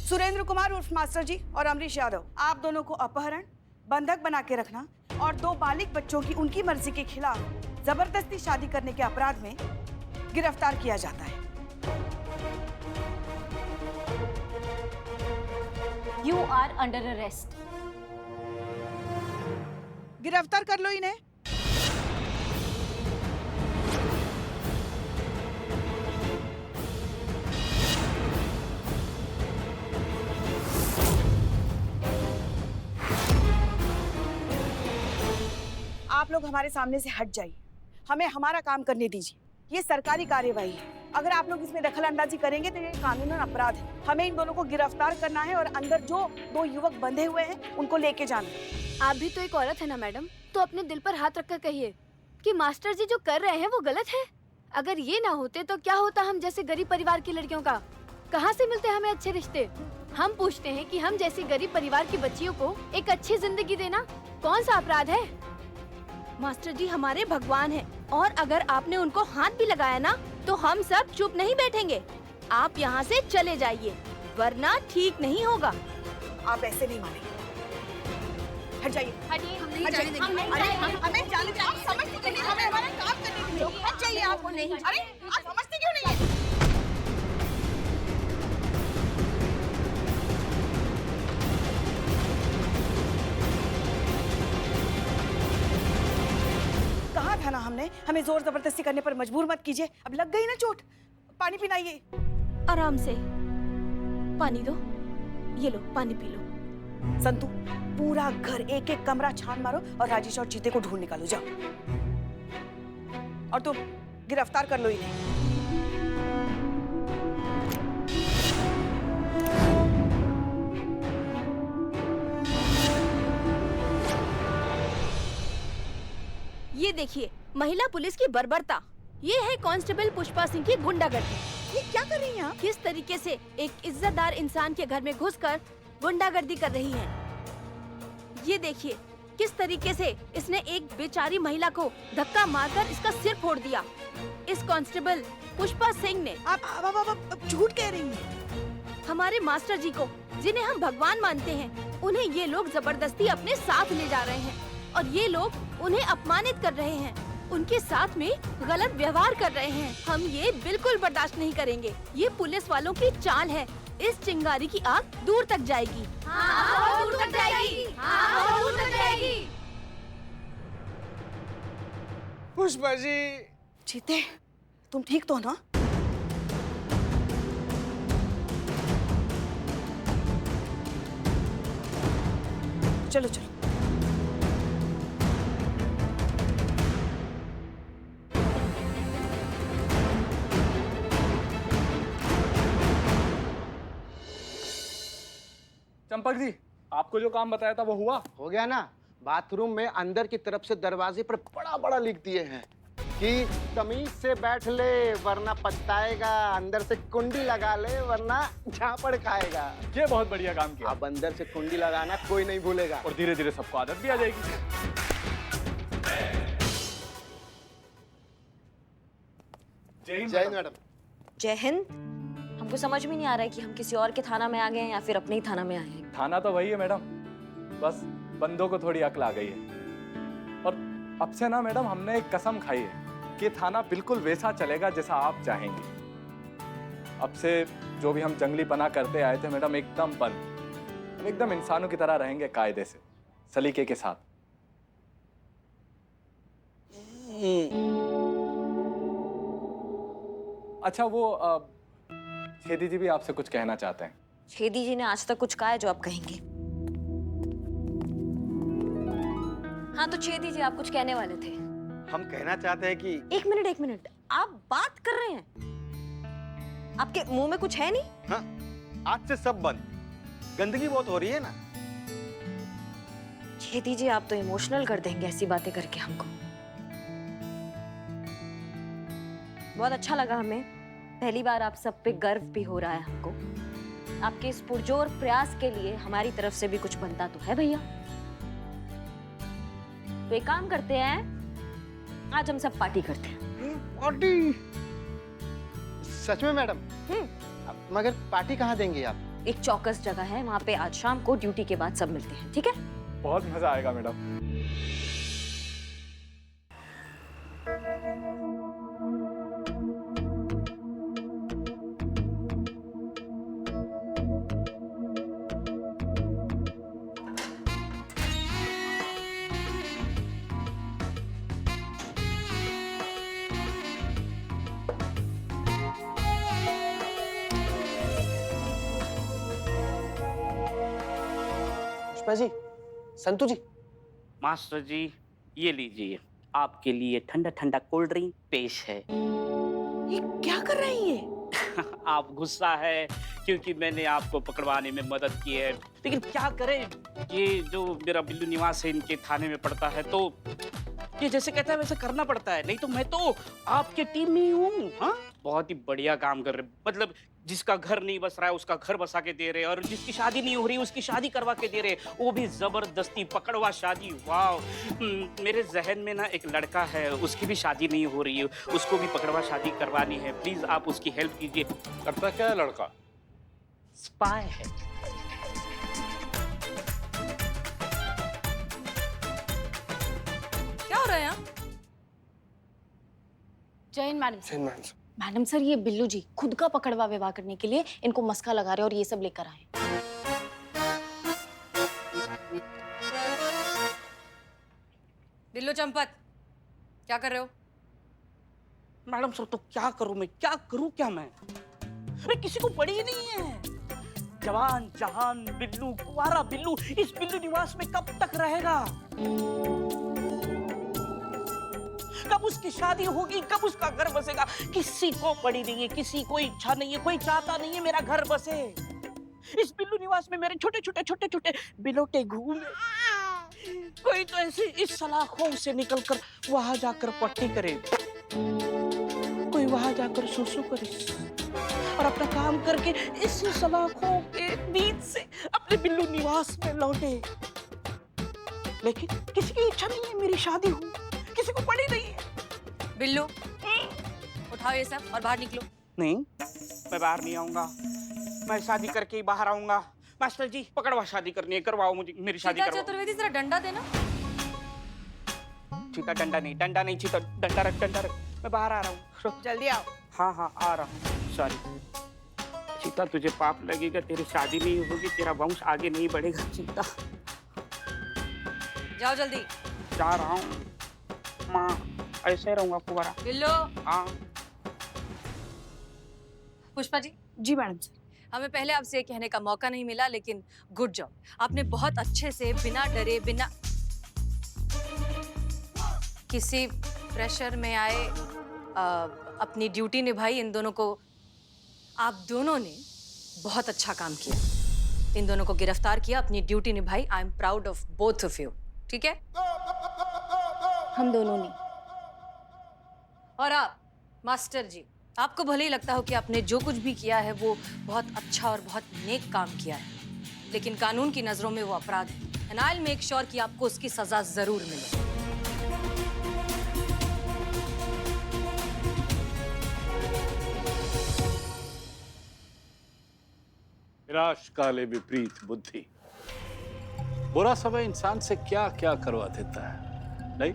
सुरेंद्र कुमार उर्फ मास्टर जी और अमरीश यादव, आप दोनों को अपहरण, बंधक बना के रखना और 2 बालिग बच्चों की उनकी मर्जी के खिलाफ जबरदस्ती शादी करने के अपराध में गिरफ्तार किया जाता है। You are under arrest. गिरफ्तार कर लो इन्हें। आप लोग हमारे सामने से हट जाइए, हमें हमारा काम करने दीजिए। ये सरकारी कार्यवाही है, अगर आप लोग इसमें दखल अंदाजी करेंगे तो ये कानूनन अपराध है। हमें इन दोनों को गिरफ्तार करना है और अंदर जो 2 युवक बंधे हुए हैं उनको लेके जाना है। आप भी तो एक औरत है ना मैडम, तो अपने दिल पर हाथ रखकर कहिए कि मास्टर जी जो कर रहे हैं वो गलत है। अगर ये ना होते तो क्या होता हम जैसे गरीब परिवार की लड़कियों का? कहाँ से मिलते हमें अच्छे रिश्ते? हम पूछते हैं कि हम जैसी गरीब परिवार की बच्चियों को एक अच्छी जिंदगी देना कौन सा अपराध है? मास्टर जी हमारे भगवान हैं और अगर आपने उनको हाथ भी लगाया ना तो हम सब चुप नहीं बैठेंगे। आप यहाँ से चले जाइए वरना ठीक नहीं होगा। आप ऐसे नहीं मानेंगे, हट जाइए। हटिए, हम हट जाइए। हमें जाने दीजिए। आप समझते क्यों नहीं? हमें हमारा काम करने दीजिए। हट जाइए आप। नहीं, अरे आप समझते क्यों नहीं? कहा था ना हमने, हमें जोर जबरदस्ती करने पर मजबूर मत कीजिए। अब लग गई ना चोट, पानी पिलाइए। आराम से पानी दो, ये लो पानी पी लो। संतू, पूरा घर एक एक कमरा छान मारो और राजेश और चीते को ढूंढ निकालो, जाओ। और तुम गिरफ्तार कर लो इन्हें। ये देखिए महिला पुलिस की बर्बरता। ये है कांस्टेबल पुष्पा सिंह की गुंडागर्दी। ये क्या कर रही हैं आप? किस तरीके से एक इज्जतदार इंसान के घर में घुसकर गुंडागर्दी कर रही हैं। ये देखिए किस तरीके से इसने एक बेचारी महिला को धक्का मारकर इसका सिर फोड़ दिया। इस कांस्टेबल पुष्पा सिंह ने आप झूठ कह रही हैं। हमारे मास्टर जी को, जिन्हें हम भगवान मानते हैं, उन्हें ये लोग जबरदस्ती अपने साथ ले जा रहे हैं और ये लोग उन्हें अपमानित कर रहे हैं, उनके साथ में गलत व्यवहार कर रहे हैं। हम ये बिल्कुल बर्दाश्त नहीं करेंगे। ये पुलिस वालों की चाल है। इस चिंगारी की आग दूर तक जाएगी। हाँ, दूर तक जाएगी। हाँ, दूर तक जाएगी। पुष्पा जी, चीते, तुम ठीक तो ना? चलो चलो। चंपक जी, आपको जो काम बताया था वो हुआ? हो गया ना। बाथरूम में अंदर की तरफ से दरवाजे पर बड़ा बड़ा लिख दिए हैं कि तमीज से बैठ ले वरना पछताएगा, अंदर से कुंडी लगा ले वरना झापड़ खाएगा। ये बहुत बढ़िया काम किया। अब अंदर से कुंडी लगाना कोई नहीं भूलेगा और धीरे धीरे सबको आदत भी आ जाएगी। जय हिंद। जय हिंद मैडम। जय हिंद। हमको समझ में नहीं आ रहा है कि हम किसी और के थाना में आ गए हैं या फिर अपने ही थाना में आए हैं। थाना तो वही है मैडम, बस बंदों को थोड़ी अक्ल आ गई है। और अब से ना मैडम हमने एक कसम खाई है कि थाना बिल्कुल वैसा चलेगा जैसा आप चाहेंगे। अब से जो भी हम जंगली पना करते आए थे मैडम, एकदम बंद। हम एकदम इंसानों की तरह रहेंगे, कायदे से, सलीके के साथ। अच्छा, वो छेदी जी भी आपसे कुछ कहना चाहते हैं। छेदी जी ने आज तक कुछ कहा है जो आप कहेंगे? हाँ तो छेदी जी, आप कुछ कहने वाले थे। हम कहना चाहते हैं कि एक मिनट, आप बात कर रहे हैं? आपके मुंह में कुछ है नहीं? हाँ, आज से सब बंद। गंदगी बहुत हो रही है ना। छेदी जी, आप तो इमोशनल कर देंगे ऐसी बातें करके हमको। बहुत अच्छा लगा हमें, पहली बार आप सब पे गर्व भी हो रहा है हमको। आपके इस पुरजोर प्रयास के लिए हमारी तरफ से भी कुछ बनता तो है भैया। तो एक काम करते हैं, आज हम सब पार्टी करते हैं। पार्टी? सच में मैडम? मगर पार्टी कहाँ देंगे आप? एक चौकस जगह है, वहाँ पे आज शाम को ड्यूटी के बाद सब मिलते हैं, ठीक है? बहुत मजा आएगा मैडम। पुष्पा जी, संतू जी, मास्टर जी ये लीजिए, आपके लिए ठंडा ठंडा कोल्ड ड्रिंक पेश है। ये क्या कर रही है? आप गुस्सा है क्योंकि मैंने आपको पकड़वाने में मदद की है, लेकिन क्या करें, ये जो मेरा बिल्लू निवास है इनके थाने में पड़ता है, तो ये जैसे कहता है वैसे करना पड़ता है, नहीं तो मैं तो आपके टीम में ही हूँ। हाँ, बहुत ही बढ़िया काम कर रहे, मतलब जिसका घर नहीं बस रहा है उसका घर बसा के दे रहे, और जिसकी शादी नहीं हो रही उसकी शादी करवा के दे रहे, वो भी जबरदस्ती पकड़वा शादी। वाह, मेरे जहन में ना एक लड़का है, उसकी भी शादी नहीं हो रही है, उसको भी पकड़वा शादी करवानी है, प्लीज आप उसकी हेल्प कीजिए। करता क्या है लड़का? स्पाई है। क्या हो रहा है यहाँ? जय हिंद मैडम। जय मैम। मैडम सर, ये बिल्लू जी खुद का पकड़वा विवाह करने के लिए इनको मस्का लगा रहे और ये सब लेकर आए। बिल्लू चंपत, क्या कर रहे हो? मैडम सर तो क्या करूं मैं, क्या करूं क्या मैं? अरे किसी को पड़ी ही नहीं है। जवान जहान बिल्लू, कुंवारा बिल्लू इस बिल्लू निवास में कब तक रहेगा? कब उसकी शादी होगी, कब उसका घर बसेगा? किसी को पड़ी नहीं है, किसी को इच्छा नहीं है, कोई चाहता नहीं है मेरा घर बसे। इस बिल्लू निवास में मेरे छोटे छोटे बिलोटे घूमे, कोई तो ऐसे इस सलाखों से निकलकर वहां जाकर पट्टी करे, कोई वहां जाकर सुसु करे, और अपना काम करके इसी सलाखों के बीच से अपने बिल्लू निवास में लौटे। लेकिन किसी की इच्छा नहीं है मेरी शादी हो, किसी को पड़ी नहीं है। बिल्लू, उठाओ ये सब और बाहर निकलो। नहीं, मैं बाहर नहीं आऊंगा, मैं शादी करके ही बाहर आऊंगा। मास्टर जी पकड़वा शादी करनी है, करवाओ मुझे, मेरी शादी चीता करवाओ। चतुर्वेदी, जरा डंडा देना। चीता डंडा नहीं चीता, डंडा रख। मैं बाहर आ रहा हूँ। जल्दी आओ। हाँ आ रहा हूँ, सॉरी। चीता तुझे पाप लगेगा, तेरी शादी नहीं होगी, तेरा वंश आगे नहीं बढ़ेगा चीता। जाओ जल्दी। जा रहा हूँ माँ, ऐसे रहूंगा कुंवारा। बिल्लू। हाँ पुष्पा जी, जी मैडम सर। हमें पहले आपसे ये कहने का मौका नहीं मिला, लेकिन गुड जॉब। आपने बहुत अच्छे से, बिना डरे, बिना किसी प्रेशर में आए अपनी ड्यूटी निभाई। इन दोनों को, आप दोनों ने बहुत अच्छा काम किया। इन दोनों को गिरफ्तार किया, अपनी ड्यूटी निभाई। I am proud of both of you, ठीक है? हम दोनों ने। और आप मास्टर जी, आपको भले ही लगता हो कि आपने जो कुछ भी किया है वो बहुत अच्छा और बहुत नेक काम किया है, लेकिन कानून की नजरों में वो अपराध है। And I will make sure कि आपको उसकी सजा जरूर मिले। निराश काले विपरीत बुद्धि, बुरा समय इंसान से क्या क्या करवा देता है। नहीं,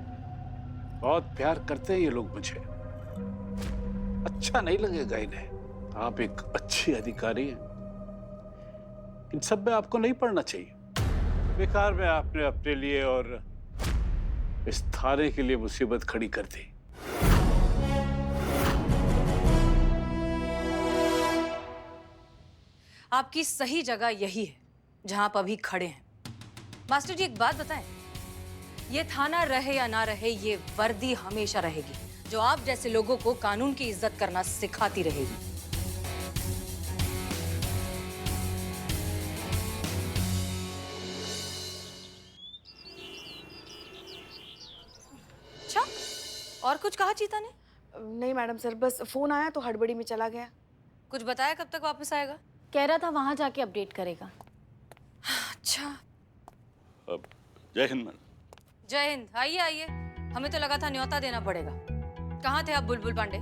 बहुत प्यार करते हैं ये लोग मुझे, अच्छा नहीं लगेगा इन्हें। आप एक अच्छी अधिकारी हैं, इन सब में आपको नहीं पढ़ना चाहिए। बेकार में आपने अपने लिए और इस थाने के लिए मुसीबत खड़ी कर दी। आपकी सही जगह यही है जहां आप अभी खड़े हैं। मास्टर जी, एक बात बताएं, ये थाना रहे या ना रहे, ये वर्दी हमेशा रहेगी, जो आप जैसे लोगों को कानून की इज्जत करना सिखाती रहेगी। अच्छा, और कुछ कहा चीता ने? नहीं मैडम सर, बस फोन आया तो हड़बड़ी में चला गया। कुछ बताया कब तक वापस आएगा? कह रहा था वहां जाके अपडेट करेगा। अच्छा, जय हिंद मैडम। जय हिंद। आइए आइए, हमें तो लगा था न्योता देना पड़ेगा। कहाँ थे आप बुलबुल पांडे?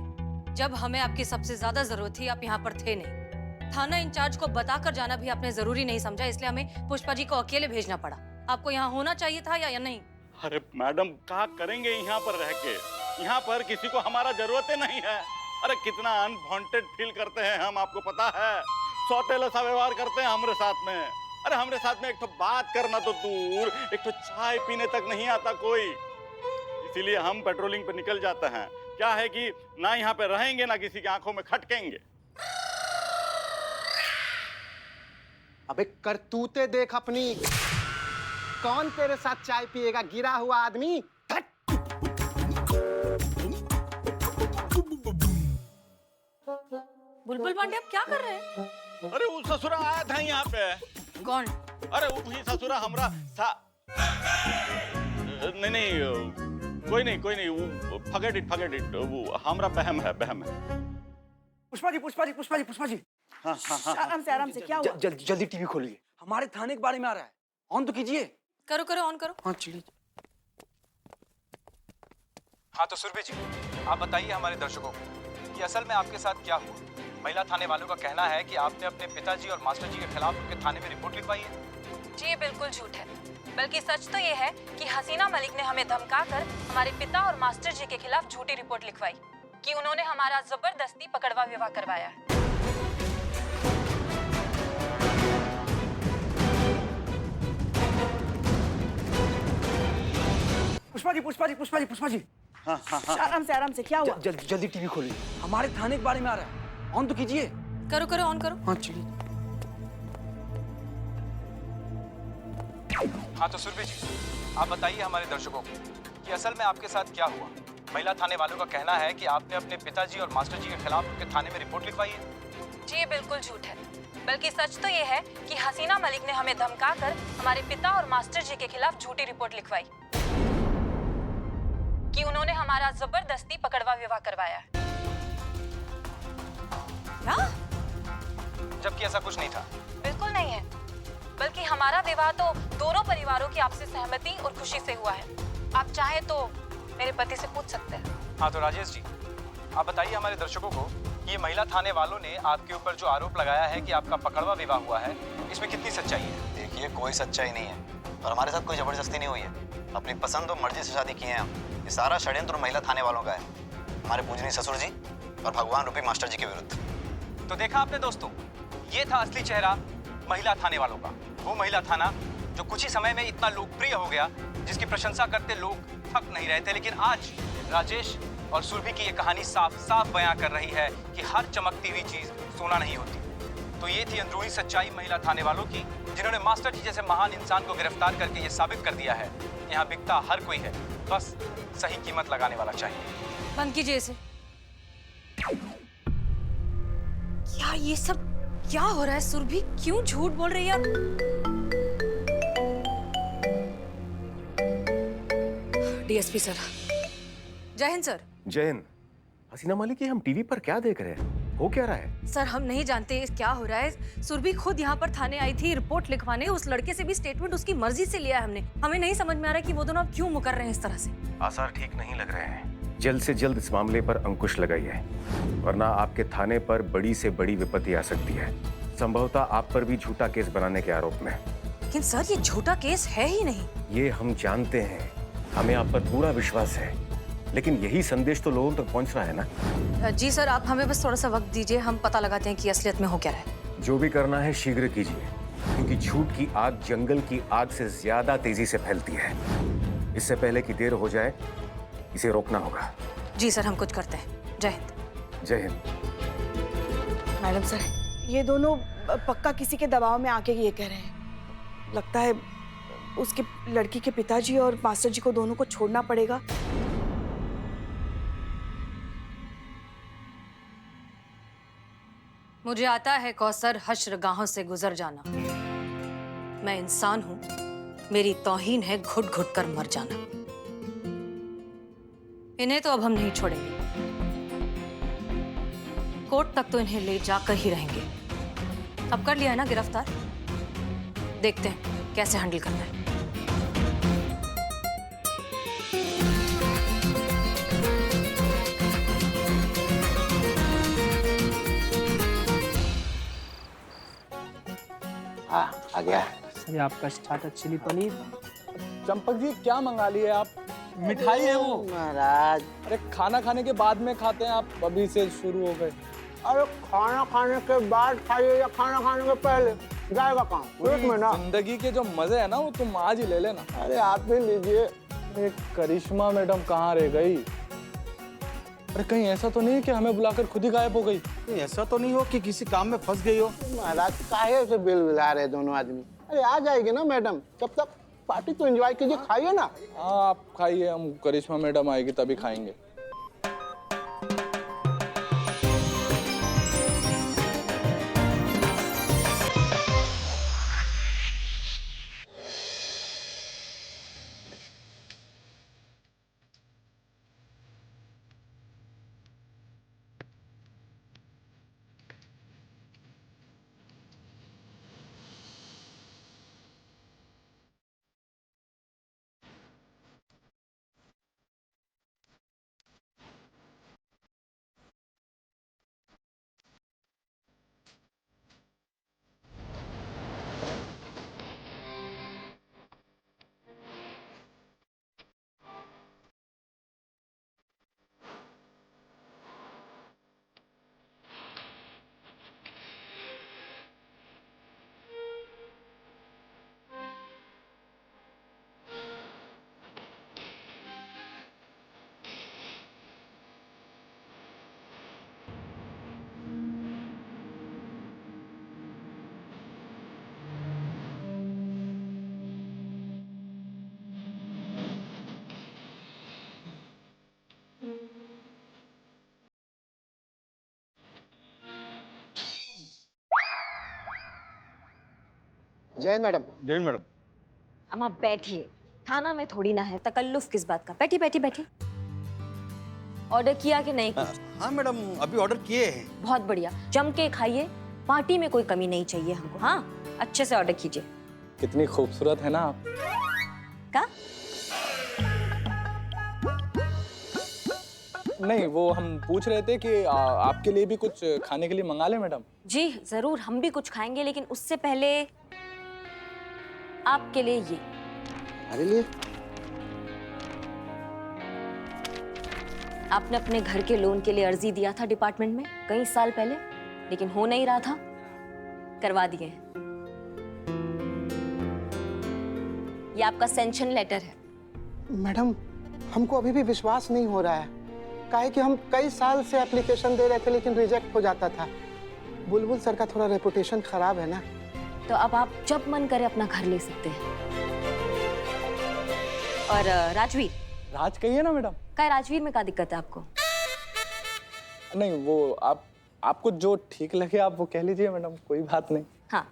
जब हमें आपकी सबसे ज्यादा जरूरत थी आप यहाँ पर थे नहीं। थाना इंचार्ज को बताकर जाना भी आपने जरूरी नहीं समझा, इसलिए हमें पुष्पा जी को अकेले भेजना पड़ा। आपको यहाँ होना चाहिए था या नहीं? अरे मैडम, क्या करेंगे यहाँ पर रह के? यहाँ पर किसी को हमारा जरूरत ही नहीं है। अरे कितना अनवांटेड फील करते हैं हम, आपको पता है। सौतेला सा व्यवहार करते हैं हमारे साथ में। अरे हमारे साथ में एक तो बात करना तो दूर, एक तो चाय पीने तक नहीं आता कोई। इसीलिए हम पेट्रोलिंग पे निकल जाते हैं। क्या है कि ना यहाँ पे रहेंगे, ना किसी की आंखों में खटकेंगे। अबे करतूते देख अपनी। कौन तेरे साथ चाय पिएगा, गिरा हुआ आदमी? बुलबुल पांडे आप क्या कर रहे हैं? अरे वो ससुरा आया था यहाँ पे। कौन? अरे वही ससुरा हमरा नहीं, कोई नहीं, फॉरगेट इट, वो हमरा बहम है। पुष्पा जी। हाँ। आराम से क्या हुआ? जल्दी टीवी खोलिए, हमारे थाने के बारे में आ रहा है। ऑन तो कीजिए। करो ऑन करो। हाँ चलिए। हाँ तो सुरभि जी, आप बताइए हमारे दर्शकों को कि असल में आपके साथ क्या हुआ। महिला थाने वालों का कहना है कि आपने अपने पिताजी और मास्टर जी के खिलाफ उनके थाने में रिपोर्ट लिखवाई है। जी ये बिल्कुल झूठ है, बल्कि सच तो ये है कि हसीना मलिक ने हमें धमकाकर हमारे पिता और मास्टर जी के खिलाफ झूठी रिपोर्ट लिखवाई कि उन्होंने हमारा जबरदस्ती पकड़वा विवाह करवाया है। पुष्पा जी। हाँ। आराम से क्या हुआ? जल्दी टीवी खोलिए, हमारे थाने के बारे में आ रहा है। ऑन तो कीजिए। करो ऑन करो। हाँ चलिए। हाँ तो सुरभि जी, आप बताइए हमारे दर्शकों को कि असल में आपके साथ क्या हुआ। महिला थाने वालों का कहना है कि आपने अपने पिताजी और मास्टर जी के खिलाफ उनके थाने में रिपोर्ट लिखवाई है। जी ये बिल्कुल झूठ है, बल्कि सच तो ये है कि हसीना मलिक ने हमें धमकाकर हमारे पिता और मास्टर जी के खिलाफ झूठी रिपोर्ट लिखवाई कि उन्होंने हमारा जबरदस्ती पकड़वा विवाह करवाया है। क्या? जबकि ऐसा कुछ नहीं था। बिल्कुल नहीं है, बल्कि हमारा विवाह तो दोनों परिवारों की आपसी सहमति और खुशी से हुआ है। आप चाहे तो मेरे पति से पूछ सकते हैं। हाँ तो राजेश जी, आप बताइए हमारे दर्शकों को कि ये महिला थाने वालों ने आपके ऊपर जो आरोप लगाया है कि आपका पकड़वा विवाह हुआ है, इसमें कितनी सच्चाई है? देखिए, कोई सच्चाई नहीं है और हमारे साथ कोई जबरदस्ती नहीं हुई है। अपनी पसंद और मर्जी से शादी किए हैं हम। ये सारा षड्यंत्र महिला थाने वालों का है, हमारे पूजनीय ससुर जी और भगवान रूपी मास्टर जी के विरुद्ध। तो देखा आपने दोस्तों, ये था असली चेहरा महिला थाने वालों का। वो महिला थाना जो कुछ ही समय में इतना लोकप्रिय हो गया, जिसकी प्रशंसा करते लोग थक नहीं रहे थे। लेकिन आज राजेश और सुरभि की ये कहानी साफ साफ बयां कर रही है कि हर चमकती हुई चीज सोना नहीं होती। तो ये थी अंदरूनी सच्चाई महिला थाने वालों की, जिन्होंने मास्टर जी जैसे महान इंसान को गिरफ्तार करके ये साबित कर दिया है यहाँ बिकता हर कोई है, बस सही कीमत लगाने वाला चाहिए। बंद कीजिए इसे। क्या ये सब क्या हो रहा है? सुरभि क्यों झूठ बोल रही है? DSP sir. जय हिंद सर। जय हिंद। हसीना मलिक, ये हम टीवी पर क्या देख रहे हैं? हो क्या रहा है? सर हम नहीं जानते क्या हो रहा है। सुरभि खुद यहाँ पर थाने आई थी रिपोर्ट लिखवाने। उस लड़के से भी स्टेटमेंट उसकी मर्जी से लिया है हमने। हमें नहीं समझ में आ रहा है कि वो दोनों अब क्यों मुकर रहे हैं इस तरह से। आसार ठीक नहीं लग रहे हैं। जल्द से जल्द इस मामले पर अंकुश लगाइए, वरना आपके थाने पर बड़ी से बड़ी विपत्ति आ सकती है। संभवतः आप पर भी झूठा केस बनाने के आरोप में। लेकिन सर ये झूठा केस है ही नहीं। ये हम जानते हैं, हमें आप पर पूरा विश्वास है, लेकिन यही संदेश तो लोगों तक पहुंच रहा है ना। जी सर, आप हमें बस थोड़ा सा वक्त दीजिए, हम पता लगाते हैं कि असलियत में हो क्या रहा है। जो भी करना है शीघ्र कीजिए, क्योंकि झूठ की आग जंगल की आग से ज्यादा तेजी से फैलती है। इससे पहले कि देर हो जाए, इसे रोकना होगा। जी सर, हम कुछ करते हैं। जय हिंद। जय हिंद। मैडम सर, ये दोनों पक्का किसी के दबाव में आके ये कह रहे हैं। लगता है उसके लड़की के पिताजी और मास्टर जी को दोनों को छोड़ना पड़ेगा। मुझे आता है कौसर हश्रगाहों से गुजर जाना। मैं इंसान हूं, मेरी तौहीन है घुट घुट कर मर जाना। इन्हें तो अब हम नहीं छोड़ेंगे, कोर्ट तक तो इन्हें ले जाकर ही रहेंगे। अब कर लिया है ना गिरफ्तार, देखते हैं कैसे हैंडल करना है। आ गया। ये आपका स्टार्टर चिली पनीर। चंपक जी क्या मंगा लिए आप? मिठाई है वो महाराज। अरे खाना खाने के बाद में खाते हैं, आप अभी से शुरू हो गए। अरे खाना खाने के बाद खाइए या खाना खाने के पहले, जाएगा काम पेट में ना। जिंदगी के जो मजे है ना वो तुम आज ही ले लेना। अरे आप भी लीजिए। एक करिश्मा मैडम कहाँ रह गई? अरे कहीं ऐसा तो नहीं कि हमें बुलाकर खुद ही गायब हो गई? ऐसा तो नहीं हो कि किसी काम में फंस गई हो? महाराज काहे से बिल बिला रहे दोनों आदमी? अरे आ जाएगी ना मैडम, जब तक पार्टी तो एंजॉय कीजिए, खाइए ना। हाँ आप खाइए, हम करिश्मा मैडम आएगी तभी खाएंगे। जय मैडम। जय मैडम। अम्मा बैठिए, थाना में थोड़ी ना है, तकल्लुफ किस बात का। बैठी बैठी बैठी। ऑर्डर किया कि नहीं कुछ? हाँ मैडम, अभी ऑर्डर किए हैं। बहुत बढ़िया, जम के खाइए, पार्टी में कोई कमी नहीं चाहिए हमको। हाँ अच्छे से ऑर्डर कीजिए। कितनी खूबसूरत है ना आप। का? नहीं वो हम पूछ रहे थे कि आपके लिए भी कुछ खाने के लिए मंगा लें मैडम? जी जरूर, हम भी कुछ खाएंगे, लेकिन उससे पहले आपके लिए ये। अरे लिए आपने अपने घर के लोन के लिए अर्जी दिया था डिपार्टमेंट में कई साल पहले, लेकिन हो नहीं रहा था, करवा दिए हैं। ये आपका सैंक्शन लेटर है। मैडम हमको अभी भी विश्वास नहीं हो रहा है, काहे कि हम कई साल से एप्लीकेशन दे रहे थे लेकिन रिजेक्ट हो जाता था। बुलबुल सर का थोड़ा रेपुटेशन खराब है ना। तो अब आप जब मन करे अपना घर ले सकते हैं। और राजवीर। राज कहिए ना मैडम। क्या राजवीर में क्या दिक्कत है आपको? नहीं वो आपको जो ठीक लगे आप वो कह लीजिए मैडम, कोई बात नहीं। हाँ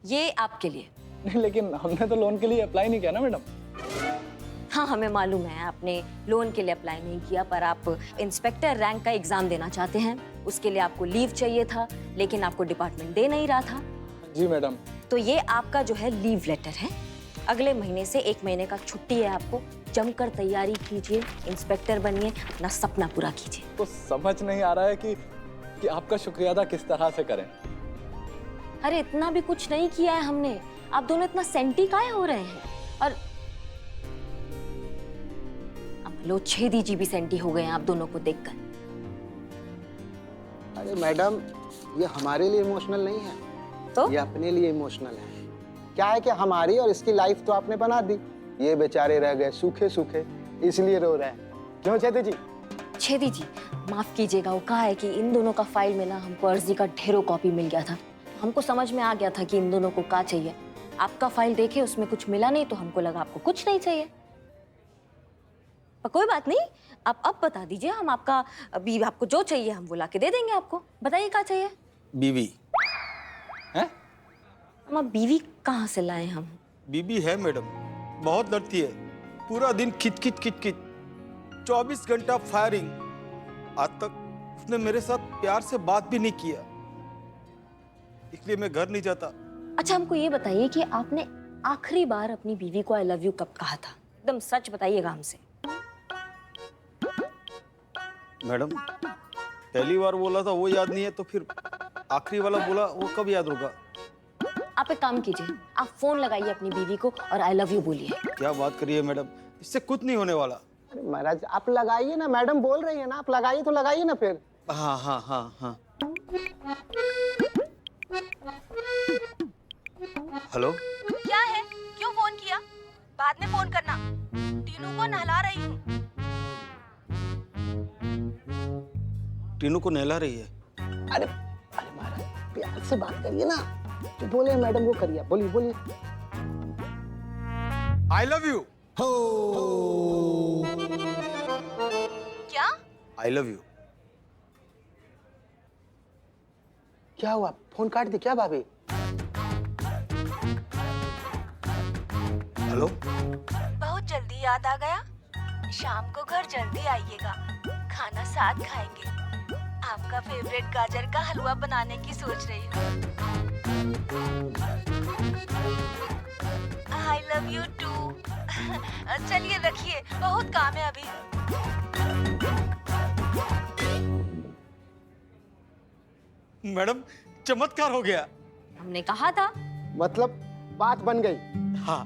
ये आपके लिए। नहीं लेकिन हमने तो लोन के लिए अप्लाई नहीं किया ना मैडम। हाँ हमें मालूम है आपने लोन के लिए अप्लाई नहीं किया, पर आप इंस्पेक्टर रैंक का एग्जाम देना चाहते हैं, उसके लिए आपको लीव चाहिए था, लेकिन आपको डिपार्टमेंट दे नहीं रहा था। जी मैडम। तो ये आपका जो है लीव लेटर है। अगले महीने से 1 महीने का छुट्टी है आपको। जमकर तैयारी कीजिए, इंस्पेक्टर बनिए, अपना सपना पूरा कीजिए। तो समझ नहीं आ रहा है कि आपका शुक्रिया अदा किस तरह से करें। अरे इतना भी कुछ नहीं किया है हमने, आप दोनों इतना सेंटी काहे हो रहे हैं? और अब लो छेदी जी भी सेंटी हो गए हैं आप दोनों को देखकर। अरे मैडम ये हमारे लिए इमोशनल नहीं है, तो ये अपने लिए इमोशनल है। क्या है कि हमारी और इसकी लाइफ तो आपने बना दी, ये बेचारे रह गए सूखे सूखे, इसलिए रो रहे हैं। क्यों छेदी जी? छेदी जी माफ कीजिएगा, वो कहा है कि इन दोनों का फाइल में ना हमको अर्जी का ढेरों कॉपी मिल गया था। हमको समझ में आ गया था कि इन दोनों को क्या चाहिए। आपका फाइल देखे उसमें कुछ मिला नहीं, तो हमको लगा आपको कुछ नहीं चाहिए। पर कोई बात नहीं, आप अब बता दीजिए, हम आपका अभी आपको जो चाहिए हम वो ला के दे देंगे आपको। बताइए क्या चाहिए? बीवी है? हम बीवी कहाँ से लाए हम? बीबी है मैडम, बहुत लड़ती है, पूरा दिन खिच खिच खिच खिच, 24 घंटा फायरिंग। आज तक उसने मेरे साथ प्यार से बात भी नहीं किया, इसलिए मैं घर नहीं जाता। अच्छा हमको ये बताइए कि आपने आखिरी बार अपनी बीवी को आई लव यू कब कहा था? एकदम सच बताइएगा हमसे। मैडम पहली बार बोला था वो याद नहीं है, तो फिर आखिरी वाला बोला वो कब याद होगा? आप एक काम कीजिए, आप फोन लगाइए अपनी बीवी को और आई लव यू बोलिए। क्या बात करिए मैडम, इससे कुछ नहीं होने वाला। अरे महाराज आप लगाइए ना, मैडम बोल रही है ना, आप लगाइए तो लगाइए ना फिर। हाँ हाँ हाँ हाँ। हेलो, क्या है, क्यों फोन किया? बाद में फोन करना। टीनू को नहला रही हूँ। टीनू को नहला रही है? अरे अरे महाराज प्यार से बात करिए ना, तो बोले मैडम को करिए, बोलिए बोलिए। I love you. क्या? I love you. क्या हुआ, फोन काट दी क्या भाभी? हेलो, बहुत जल्दी याद आ गया। शाम को घर जल्दी आइएगा, खाना साथ खाएंगे। आपका फेवरेट गाजर का हलवा बनाने की सोच रही हूँ। I love you too. चलिए रखिए, बहुत काम है अभी। मैडम चमत्कार हो गया। हमने कहा था। मतलब बात बन गई। हाँ,